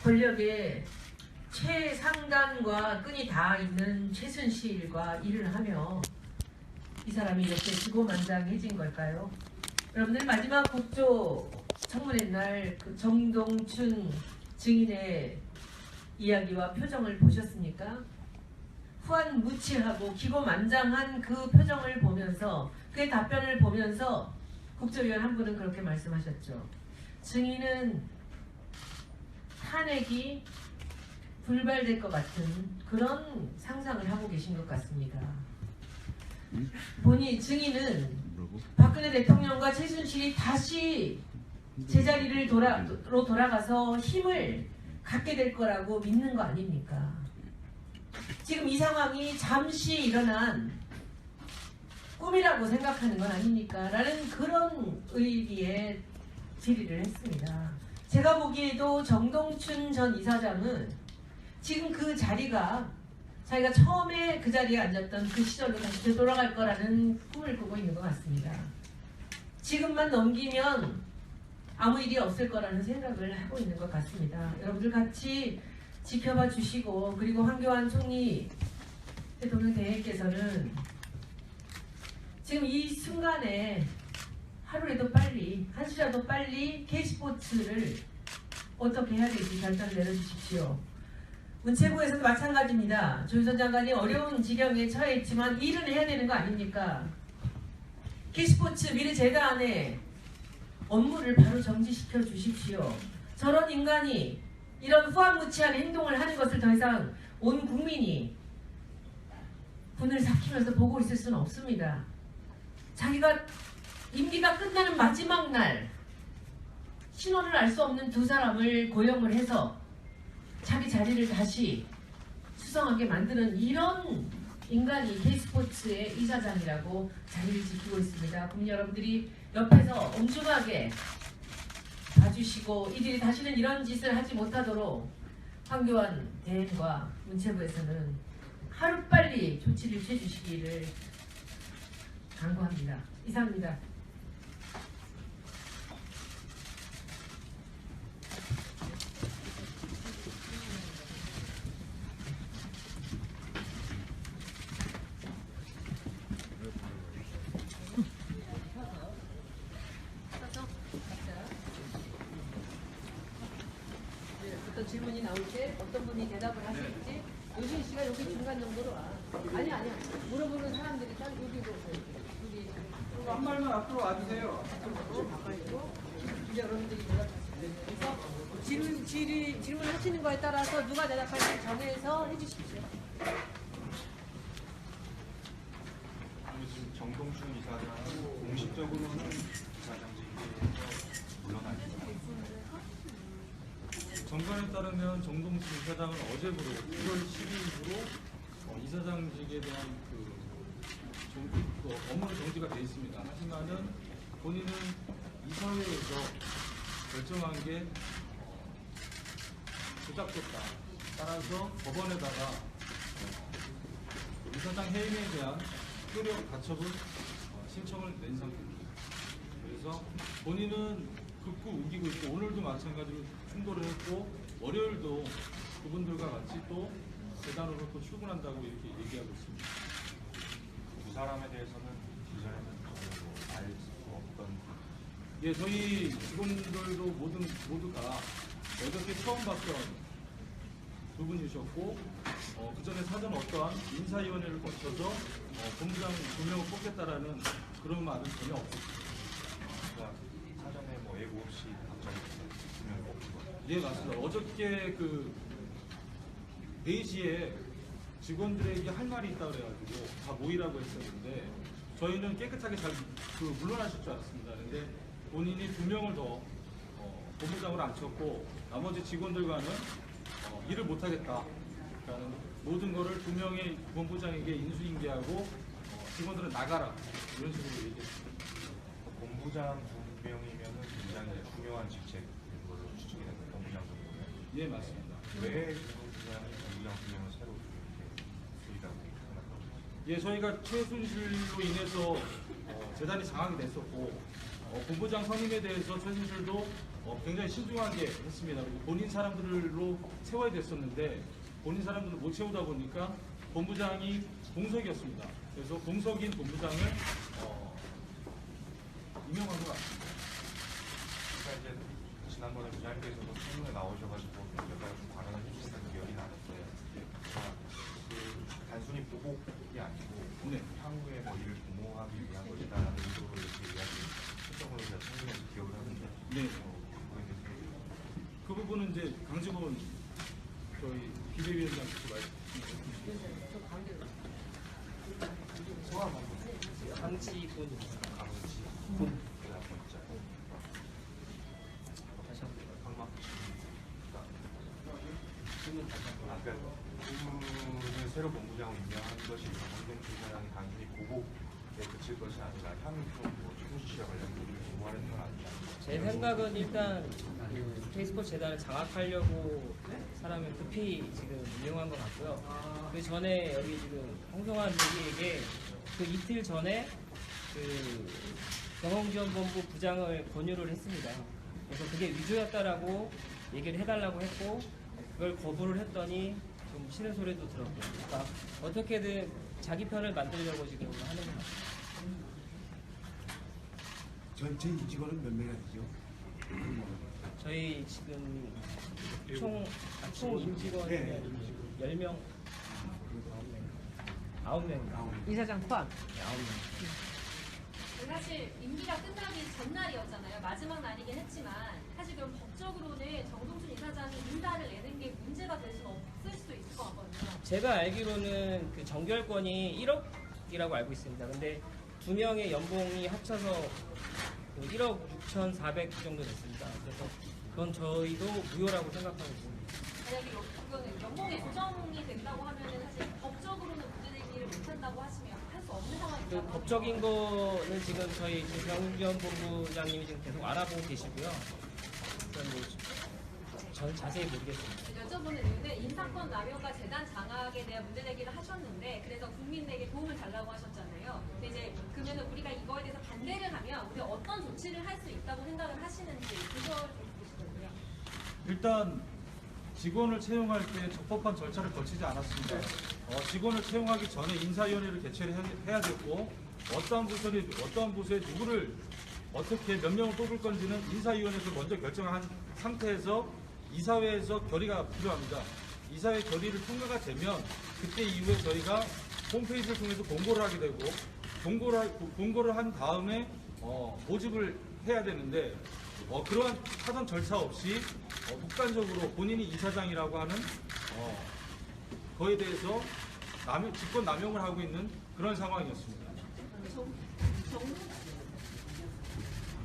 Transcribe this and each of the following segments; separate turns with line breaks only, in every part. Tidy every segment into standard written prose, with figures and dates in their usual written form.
권력의 최상단과 끈이 다 있는 최순실과 일을 하며 이 사람이 이렇게 기고만장해진 걸까요? 여러분들 마지막 국조 청문회 날 그 정동춘 증인의 이야기와 표정을 보셨습니까? 후한무치하고 기고만장한 그 표정을 보면서 그의 답변을 보면서 국정위원 한 분은 그렇게 말씀하셨죠. 증인은 탄핵이 불발될 것 같은 그런 상상을 하고 계신 것 같습니다. 증인은 박근혜 대통령과 최순실이 다시 제자리를 돌아가서 힘을 갖게 될 거라고 믿는 거 아닙니까? 지금 이 상황이 잠시 일어난 꿈이라고 생각하는 건 아닙니까? 라는 그런 의미의 질의를 했습니다. 제가 보기에도 정동춘 전 이사장은 지금 그 자리가 자기가 처음에 그 자리에 앉았던 그 시절로 다시 되돌아갈 거라는 꿈을 꾸고 있는 것 같습니다. 지금만 넘기면 아무 일이 없을 거라는 생각을 하고 있는 것 같습니다. 여러분들 같이 지켜봐 주시고, 그리고 황교안 총리 대통령 대행께서는 지금 이 순간에 하루라도 빨리, 한시라도 빨리 K스포츠를 어떻게 해야 될지 결단을 내려주십시오. 문체부에서도 마찬가지입니다. 조윤선 장관이 어려운 지경에 처해 있지만 일은 해야 되는 거 아닙니까? K스포츠 미래재단의 업무를 바로 정지시켜 주십시오. 저런 인간이 이런 후한무치한 행동을 하는 것을 더 이상 온 국민이 분을 삭히면서 보고 있을 수는 없습니다. 자기가 임기가 끝나는 마지막 날 신원을 알 수 없는 두 사람을 고용을 해서 자기 자리를 다시 수성하게 만드는 이런 인간이 K스포츠의 이사장이라고 자리를 지키고 있습니다. 국민 여러분들이 옆에서 엄중하게 봐주시고 이들이 다시는 이런 짓을 하지 못하도록 황교안 대행과 문체부에서는 하루빨리 조치를 취해주시기를 강구합니다. 이상입니다. 어떤 질문이 나올 때 어떤 분이 대답을 하실지 요신 씨가 여기 중간 정도로 와. 아니야. 물어보는 사람들이 딱 여기로 여기
한 발만 앞으로 와주세요.
가까이로 이제 여러분들이 대답하시면 그래서 질문하시는 거에 따라서 누가 대답할지 정해서 해주십시오.
지금 정동춘 이사장은 공식적으로는 이사장직에서 물러나겠습니다. 정관에 따르면 정동춘 이사장은 어제부로 1월 12일부로 이사장직에 대한 업무 정지가 되어 있습니다. 하지만은 본인은 이사회에서 결정한 게 부작됐다. 따라서 법원에다가 이사장 해임에 대한 효력 가처분 신청을 낸 상태입니다. 그래서 본인은 극구 우기고 있고 오늘도 마찬가지로 충돌을 했고 월요일도 그분들과 같이 또 재단으로 또 출근한다고 이렇게 얘기하고 있습니다.
두 사람에 대해서는 이전에는 알 수 없던.
예, 저희 직원들도 모두가 어저께 처음 봤던 두 분이셨고 그 전에 사전 어떠한 인사위원회를 거쳐서 본부장 2명을 뽑겠다라는 그런 말은 전혀 없었습니다.
그러니까 사전에 뭐 예고 없이 갑자기 두명 뽑힌 거죠.
예, 맞습니다. 어저께 그 4시에 직원들에게 할 말이 있다 그래가지고 다 모이라고 했었는데 저희는 깨끗하게 잘 물러나실 줄 알았습니다. 근데 본인이 2명을 더 본부장으로 앉혔고 나머지 직원들과는 일을 못하겠다. 그러니까 모든 거를 2명의 본부장에게 인수인계하고 직원들은 나가라. 이런 식으로 얘기했습니다.
본부장 2명이면은 굉장히 중요한 직책인 걸로 추측이 됩니다. 본부장 정도면.
예, 맞습니다.
왜 본부장이 본부장 2명을 새로 이렇게 수리라고 생각하고
예, 저희가 최순실로 인해서 재단이 장악이 됐었고 본부장 선임에 대해서 최순실도 굉장히 신중하게 했습니다. 그리고 본인 사람들로 채워야 됐었는데 본인 사람들을 못 채우다 보니까 본부장이 공석이었습니다. 그래서 공석인 본부장을 임명한 것 같습니다.
그러니까 이제 지난번에 부장님께서도 청문회 나오셔가지고 몇 가지 좀 발언을 해주시는 기억이 나는데 그 단순히 보복이 아니고
네.
향후에 뭐 이를 도모하기 위한 것이다라는 의도로 이렇게 이야기했던 걸로 제가 청문회에서 기억을 하는데
네.
그거에 대해서
그 부분은 이제 강직원 저희 비대위원장께서 말씀하셨습니다.
강치군
강은지 그다음 번째
다시 한번
황막
질문 다시 한번.
아까 그분을 새로 본부장으로 임명한 것이 정동춘 사장이 단순히 보복에 그칠 것이 아니라 향후 뭐 최순실 씨와 관련된 일을 도모하는 건 아니냐.
제 생각은 일단 그 K스포츠 재단을 장악하려고 사람을 급히 지금 임명한 것 같고요. 그 전에 여기 지금 홍성환 대리에게 그 이틀 전에 그 경영지원본부 부장을 권유를 했습니다. 그래서 그게 위조였다라고 얘기를 해달라고 했고 그걸 거부를 했더니 좀 싫은 소리도 들었고요. 그러니까 어떻게든 자기 편을 만들려고 지금 하는 것 같아요.
전체 임직원은 몇 명이나 되죠?
저희 지금 총 임직원이
네.
10명, 9명.
이사장 포함.
네, 9명.
사실 임기가 끝나기 전날이었잖아요. 마지막 날이긴 했지만 사실 그럼 법적으로는 정동준 이사장이 인사를 내는 게 문제가 될 수는 없을 수도 있을 것 같거든요.
제가 알기로는 그 정결권이 1억이라고 알고 있습니다. 근데 두 명의 연봉이 합쳐서 그 1억 6,400 정도 됐습니다. 그래서 그건 저희도 무효라고 생각하고 있습니다.
만약에 그거는 연봉이 조정이 된다고 하면은 사실 법적으로는 문제제기를 못한다고 하시면 할 수 없는 상황이죠.
그 법적인 거는 지금 저희 경영지원본부장님이 지금 계속 알아보고 계시고요. 그래서 전 자세히 모르겠습니다.
여쭤보는 이유는 인사권 남용과 재단 장악에 대한 문제 제기를 하셨는데 그래서 국민에게 도움을 달라고 하셨잖아요. 근데 이제 그러면 우리가 이거에 대해서 반대를 하면 우리가 어떤 조치를 할 수 있다고 생각을 하시는지 그걸 좀 보시거든요.
일단 직원을 채용할 때 적법한 절차를 거치지 않았습니다. 직원을 채용하기 전에 인사위원회를 개최를 해야 됐고 어떠한 부서에 누구를 어떻게 몇 명을 뽑을 건지는 인사위원회에서 먼저 결정한 상태에서 이사회에서 결의가 필요합니다. 이사회 결의를 통과가 되면 그때 이후에 저희가 홈페이지를 통해서 공고를 하게 되고 공고를 한 다음에 모집을 해야 되는데 그러한 사전 절차 없이 독단적으로 본인이 이사장이라고 하는 거에 대해서 직권 남용을 하고 있는 그런 상황이었습니다.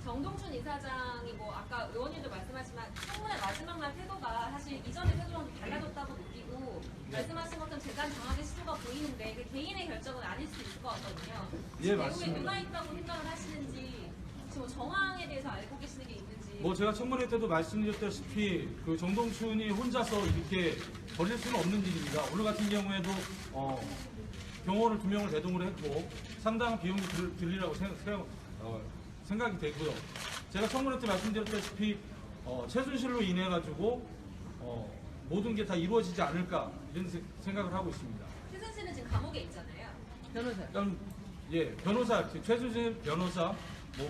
정동춘 이사장이 뭐 아까 의원님도 말씀하시지만 청문회 마지막 날 태도가 사실 이전의 태도랑 좀 달라졌다고 느끼고 말씀하신 것처럼 재단 장악의 시도가 보이는데 그 개인의 결정은 아닐 수도 있을 것 같거든요.
예,
내부에
맞습니다.
누가 있다고 생각을 하시는지 지금 정황에 대해서 알고 계시는 게 있는지
제가 청문회 때도 말씀드렸다시피 그 정동춘이 혼자서 이렇게 벌릴 수는 없는 일입니다. 오늘 같은 경우에도 경호원을 2명을 대동을 했고 상당한 비용이 들리라고 생각이 되고요. 제가 청문회 때 말씀드렸다시피 최순실로 인해 가지고 모든 게 다 이루어지지 않을까 이런 생각을 하고 있습니다.
최순실은 지금 감옥에 있잖아요.
변호사.
일단 변호사 최순실 변호사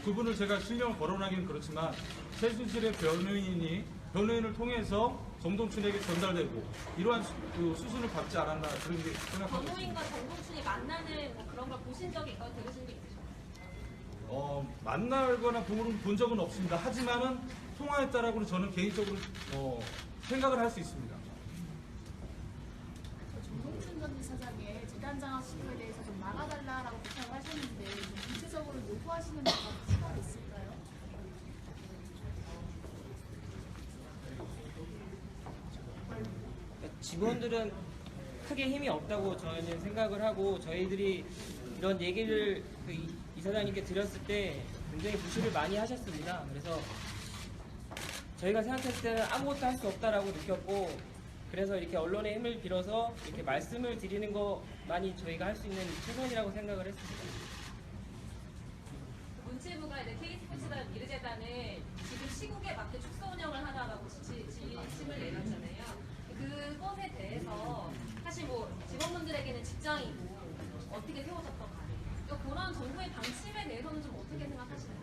그분을 제가 실명을 거론하기는 그렇지만 최순실의 변호인을 통해서 정동춘에게 전달되고 이러한 수순을 밟지 않았나 그런 게 생각하고 있습니다.
변호인과 정동춘이 만나는 뭐 그런 걸 보신 적이 있거나 들으신 게 있으신가요?
만나거나 본 적은 없습니다. 하지만은 통화했다라고 저는 개인적으로 생각을 할 수 있습니다.
정동춘 전 이사장의 재단 장악 시도에 대해서 좀 막아달라라고 부탁을 하셨는데 좀 구체적으로 요구하시는 바가 있을까요?
그러니까 직원들은 크게 힘이 없다고 저희는 생각을 하고 저희들이 이런 얘기를 그 이사장님께 드렸을 때 굉장히 무시를 많이 하셨습니다. 그래서 저희가 생각했을 때는 아무것도 할 수 없다라고 느꼈고 그래서 이렇게 언론의 힘을 빌어서 이렇게 말씀을 드리는 것만이 저희가 할 수 있는 최선이라고 생각을 했습니다.
문체부가 이제 K스포츠가 재단재단 미르재단을 지금 시국에 맞게 축소 운영을 하라라고 지침을 내렸잖아요. 그것에 대해서 사실 뭐 직원분들에게는 직장이고 어떻게 세워졌던 간에 그런 정부의 방침에 대해서는 좀 어떻게 생각하시나요?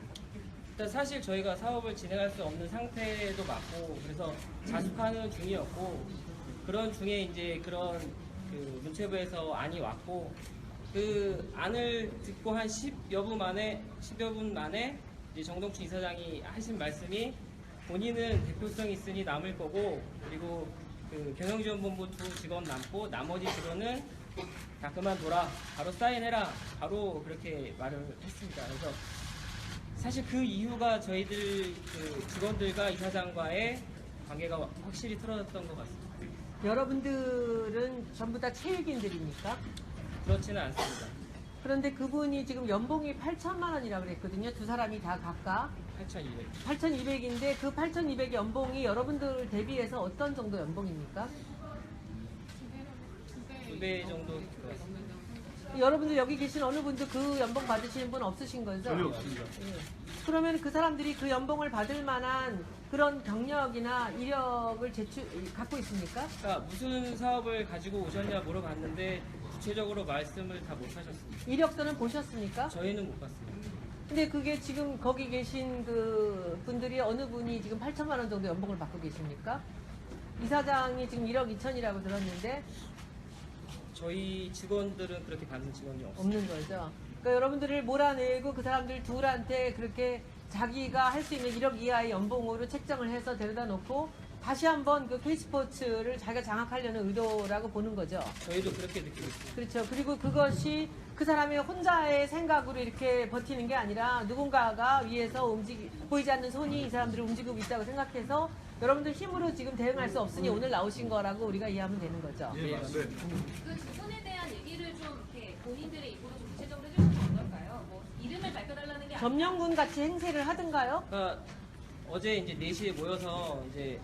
일단 사실 저희가 사업을 진행할 수 없는 상태도 맞고 그래서 자숙하는 중이었고 그런 중에 이제 그런 그 문체부에서 안이 왔고 그 안을 듣고 한 10여 분 만에 이제 정동춘 이사장이 하신 말씀이 본인은 대표성이 있으니 남을 거고 그리고 그 경영지원본부 2 직원 남고 나머지 직원은 다 그만둬라 바로 사인해라 바로 그렇게 말을 했습니다. 그래서 사실 그 이유가 저희들 그 직원들과 이사장과의 관계가 확실히 틀어졌던 것 같습니다.
여러분들은 전부 다 체육인들입니까?
그렇지는 않습니다.
그런데 그분이 지금 연봉이 8천만 원이라고 그랬거든요. 두 사람이 다 각각
8,200.
8,200인데 그 8,200 연봉이 여러분들 대비해서 어떤 정도 연봉입니까?
2배 정도 들어갔습니다.
여러분들 여기 계신 어느 분도 그 연봉 받으시는 분 없으신 거죠?
전혀 없습니다.
예. 그러면 그 사람들이 그 연봉을 받을 만한 그런 경력이나 이력을 갖고 있습니까?
그러니까 무슨 사업을 가지고 오셨냐 물어봤는데 구체적으로 말씀을 다 못 하셨습니다.
이력서는 보셨습니까?
저희는 못 봤습니다.
근데 그게 지금 거기 계신 그 분들이 어느 분이 지금 8천만 원 정도 연봉을 받고 계십니까? 이사장이 지금 1억 2천이라고 들었는데
저희 직원들은 그렇게 받는 직원이 없습니다.
없는 거죠. 그러니까 여러분들을 몰아내고 그 사람들 둘한테 그렇게 자기가 할 수 있는 1억 이하의 연봉으로 책정을 해서 데려다 놓고 다시 한번 그 K스포츠를 자기가 장악하려는 의도라고 보는 거죠.
저희도 그렇게 느끼고 있습니다.
그렇죠. 그리고 그것이 그 사람의 혼자의 생각으로 이렇게 버티는 게 아니라 누군가가 위에서 보이지 않는 손이 이 사람들을 움직이고 있다고 생각해서 여러분들 힘으로 지금 대응할 수 없으니 오늘 나오신 거라고 우리가 이해하면 되는 거죠.
예, 맞습니다.
그 두 분에 대한 얘기를 좀 이렇게 본인들의 입으로 좀 구체적으로 해주시면 어떨까요? 뭐 이름을 밝혀달라는 게 아니라
점령군 같이 행세를 하든가요?
그러니까 어제 이제 4시에 모여서 이제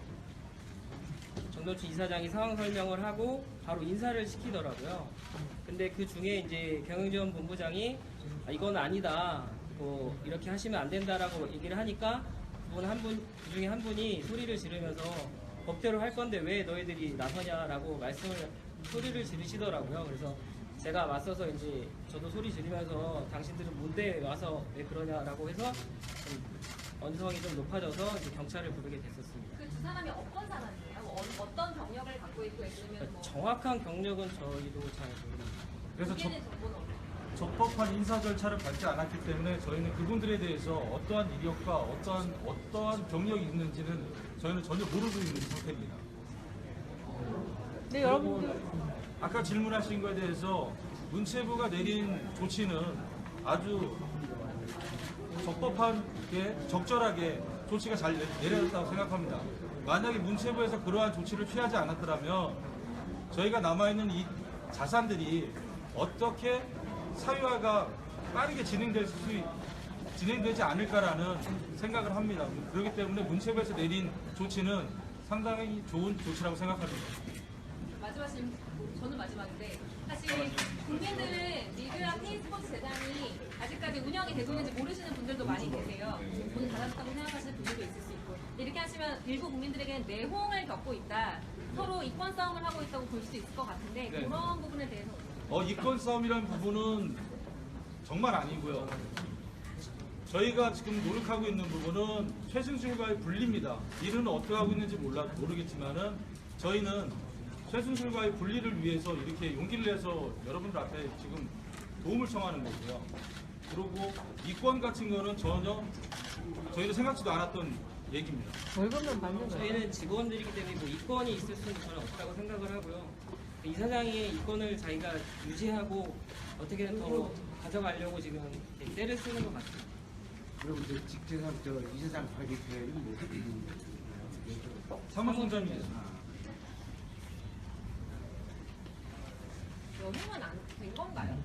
정동춘 이사장이 상황 설명을 하고 바로 인사를 시키더라고요. 근데 그 중에 이제 경영지원본부장이 이건 아니다. 뭐 이렇게 하시면 안 된다라고 얘기를 하니까 그 중에 한 분이 소리를 지르면서 법대로 할 건데 왜 너희들이 나서냐라고 소리를 지르시더라고요. 그래서 제가 맞서서 이제 저도 소리 지르면서 당신들은 뭔데 와서 왜 그러냐라고 해서 좀 언성이 좀 높아져서 이제 경찰을 부르게 됐었습니다.
그 두 사람이 어떤 사람이에요? 뭐 어떤 경력을 갖고 있고 있으면 뭐
정확한 경력은 저희도 잘 모릅니다.
그래서
공개된 정보는 없나요?
적법한 인사 절차를 밟지 않았기 때문에 저희는 그분들에 대해서 어떠한 이력과 어떠한 경력이 있는지는 저희는 전혀 모르고 있는 상태입니다.
네, 여러분들.
아까 질문하신 거에 대해서 문체부가 내린 조치는 아주 적법하게 적절하게 조치가 잘 내려졌다고 생각합니다. 만약에 문체부에서 그러한 조치를 취하지 않았더라면 저희가 남아있는 이 자산들이 어떻게 사유화가 빠르게 진행되지 않을까라는 생각을 합니다. 그렇기 때문에 문체부에서 내린 조치는 상당히 좋은 조치라고 생각합니다.
마지막 질문, 저는 마지막인데 사실 국민들은 리그와 K스포츠 재단이 아직까지 운영이 되고 있는지 모르시는 분들도 많이 계세요. 돈을 받았다고 생각하시는 분들도 있을 수 있고 이렇게 하시면 일부 국민들에게는 내홍을 겪고 있다. 서로 이권 싸움을 하고 있다고 볼 수 있을 것 같은데
네.
그런 부분에 대해서
이권 싸움이라는 부분은 정말 아니고요. 저희가 지금 노력하고 있는 부분은 최순실과의 분리입니다. 일은 어떻게 하고 있는지 모르겠지만은 저희는 최순실과의 분리를 위해서 이렇게 용기를 내서 여러분들 앞에 지금 도움을 청하는 거고요. 그리고 이권 같은 거는 전혀 저희도 생각지도 않았던 얘기입니다.
월급만 받는 거예요.
저희는 직원들이기 때문에 뭐 이권이 있을 수는 저는 없다고 생각을 하고요. 이사장이 이권을 자기가 유지하고 어떻게든 더 가져가려고 지금 이렇게 때를 쓰는 것 같아요.
그리고 직제상 이사장 관리표현이 뭐
사무총장입니다.
연임은 안 된 건가요?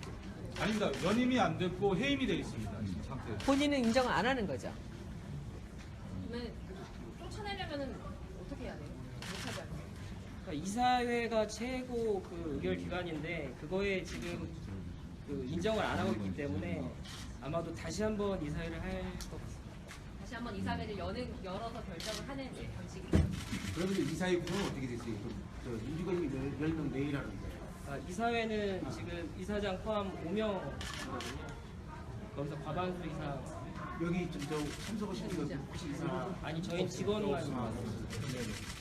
아닙니다. 연임이 안 됐고 해임이 되어 있습니다. 지금 상태.
본인은 인정을 안 하는 거죠.
그러면 쫓아내려면 어떻게 해야 돼요? 못하지 않아요?
그러니까 이사회가 최고 그 의결 기관인데 그거에 지금 그 인정을 안 하고 있기 때문에 아마도 다시 한번 이사회를 할 것 같습니다.
다시 한번 이사회를 열어서 결정을 하는 방식이에요.
그러면 이사회 구성은 어떻게 됐어요? 저 민주권이 10명 내일 하는 거예요.
이사회는 지금 이사장 포함 5명이거든요. 거기서 과반수 이상
여기 저 참석하시는 분 혹시 이사
아니 저희 직원만
아,
네네.